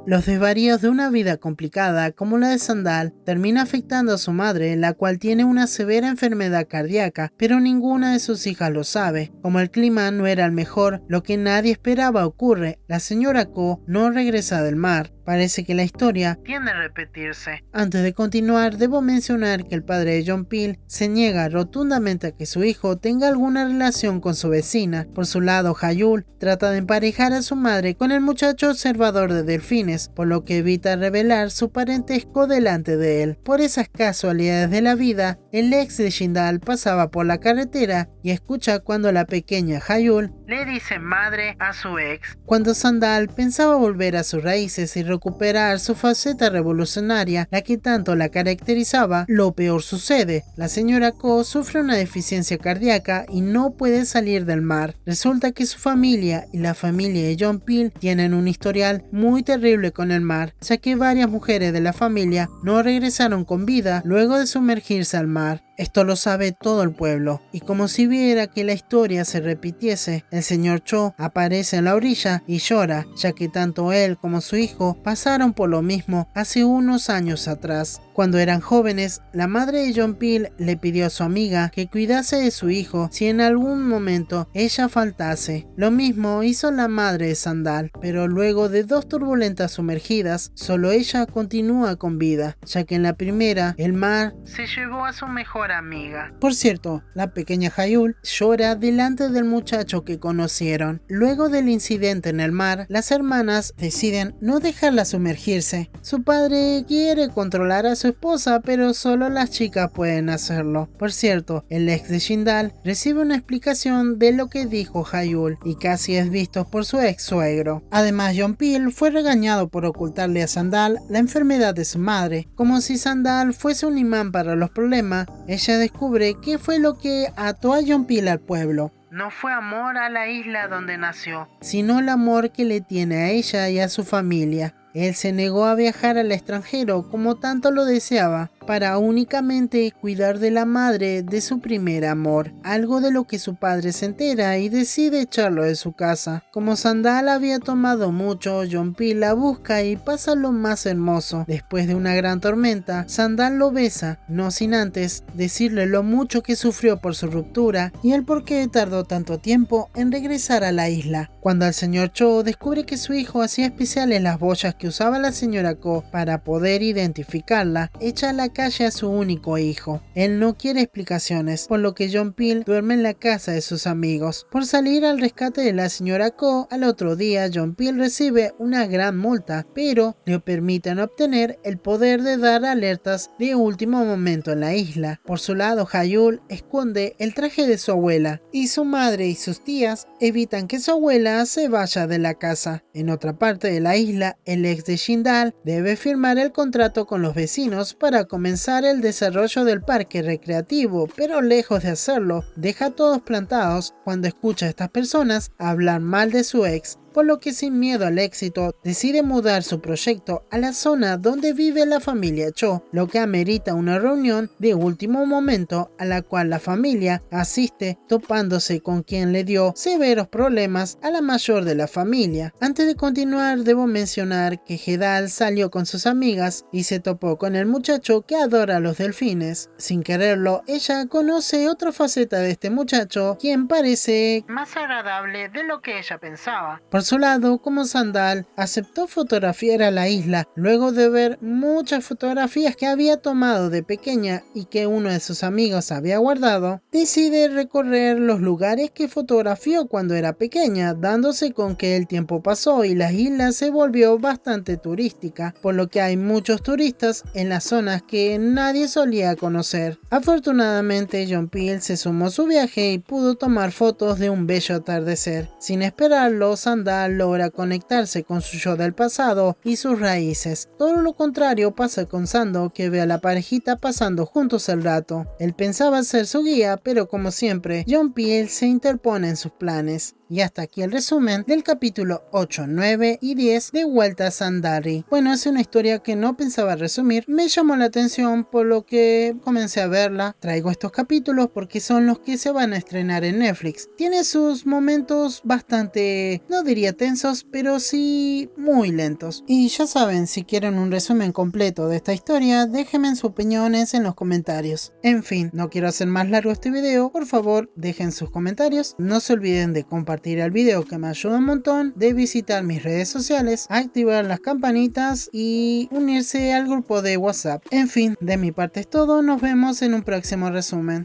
Los desvaríos de una vida complicada como la de Sandal termina afectando a su madre, la cual tiene una severa enfermedad cardíaca, pero ninguna de sus hijas lo sabe. Como el clima no era el mejor, lo que nadie esperaba ocurre: la señora Ko no regresa del mar. Parece que la historia tiende a repetirse. Antes de continuar, debo mencionar que el padre de John Peel se niega rotundamente a que su hijo tenga alguna relación con su vecina. Por su lado, Hayul trata de emparejar a su madre con el muchacho observador de delfines, por lo que evita revelar su parentesco delante de él. Por esas casualidades de la vida, el ex de Shindal pasaba por la carretera y escucha cuando la pequeña Hayul le dice madre a su ex. Cuando Sandal pensaba volver a sus raíces y recuperar su faceta revolucionaria, la que tanto la caracterizaba, lo peor sucede. La señora Ko sufre una deficiencia cardíaca y no puede salir del mar. Resulta que su familia y la familia de John Peel tienen un historial muy terrible con el mar, ya que varias mujeres de la familia no regresaron con vida luego de sumergirse al mar. Esto lo sabe todo el pueblo, y como si viera que la historia se repitiese, el señor Cho aparece en la orilla y llora, ya que tanto él como su hijo pasaron por lo mismo hace unos años atrás. Cuando eran jóvenes, la madre de John Peel le pidió a su amiga que cuidase de su hijo si en algún momento ella faltase. Lo mismo hizo la madre de Sandal, pero luego de 2 turbulentas sumergidas, solo ella continúa con vida, ya que en la primera, el mar se llevó a su mejor amiga. Por cierto, la pequeña Hayul llora delante del muchacho que conocieron. Luego del incidente en el mar, las hermanas deciden no dejarla sumergirse. Su padre quiere controlar a su esposa, pero solo las chicas pueden hacerlo. Por cierto, el ex de Shindal recibe una explicación de lo que dijo Hayul y casi es visto por su ex suegro. Además, John Peel fue regañado por ocultarle a Sandal la enfermedad de su madre. Como si Sandal fuese un imán para los problemas, ella descubre qué fue lo que ató a John Peel al pueblo. No fue amor a la isla donde nació, sino el amor que le tiene a ella y a su familia. Él se negó a viajar al extranjero como tanto lo deseaba, para únicamente cuidar de la madre de su primer amor, algo de lo que su padre se entera y decide echarlo de su casa. Como Sandal había tomado mucho, John Peel la busca y pasa lo más hermoso. Después de una gran tormenta, Sandal lo besa, no sin antes decirle lo mucho que sufrió por su ruptura y el por qué tardó tanto tiempo en regresar a la isla. Cuando el señor Cho descubre que su hijo hacía especiales las boyas que usaba la señora Ko para poder identificarla, echa a la calle a su único hijo. Él no quiere explicaciones, por lo que John Peel duerme en la casa de sus amigos. Por salir al rescate de la señora Ko, al otro día John Peel recibe una gran multa, pero le permiten obtener el poder de dar alertas de último momento en la isla. Por su lado, Hayul esconde el traje de su abuela, y su madre y sus tías evitan que su abuela se vaya de la casa. En otra parte de la isla, el ex de Shindal debe firmar el contrato con los vecinos para comenzar el desarrollo del parque recreativo, pero lejos de hacerlo, deja a todos plantados cuando escucha a estas personas hablar mal de su ex, por lo que sin miedo al éxito decide mudar su proyecto a la zona donde vive la familia Cho, lo que amerita una reunión de último momento a la cual la familia asiste, topándose con quien le dio severos problemas a la mayor de la familia. Antes de continuar, debo mencionar que Hedal salió con sus amigas y se topó con el muchacho que adora a los delfines. Sin quererlo, ella conoce otra faceta de este muchacho, quien parece más agradable de lo que ella pensaba. Por su lado, como Sandal aceptó fotografiar a la isla luego de ver muchas fotografías que había tomado de pequeña y que uno de sus amigos había guardado, decide recorrer los lugares que fotografió cuando era pequeña, dándose con que el tiempo pasó y la isla se volvió bastante turística, por lo que hay muchos turistas en las zonas que nadie solía conocer. Afortunadamente, John Peel se sumó a su viaje y pudo tomar fotos de un bello atardecer. Sin esperarlo, Sandal logra conectarse con su yo del pasado y sus raíces. Todo lo contrario pasa con Sando, que ve a la parejita pasando juntos el rato. Él pensaba ser su guía, pero como siempre, John Peel se interpone en sus planes. Y hasta aquí el resumen del capítulo 8, 9 y 10 de Vuelta a Sandari. Bueno, es una historia que no pensaba resumir, me llamó la atención por lo que comencé a verla. Traigo estos capítulos porque son los que se van a estrenar en Netflix. Tiene sus momentos bastante, no diría tensos, pero sí muy lentos. Y ya saben, si quieren un resumen completo de esta historia, déjenme sus opiniones en los comentarios. En fin, no quiero hacer más largo este video, por favor dejen sus comentarios, no se olviden de compartir el video que me ayuda un montón, de visitar mis redes sociales, activar las campanitas y unirse al grupo de WhatsApp. En fin, de mi parte es todo, nos vemos en un próximo resumen.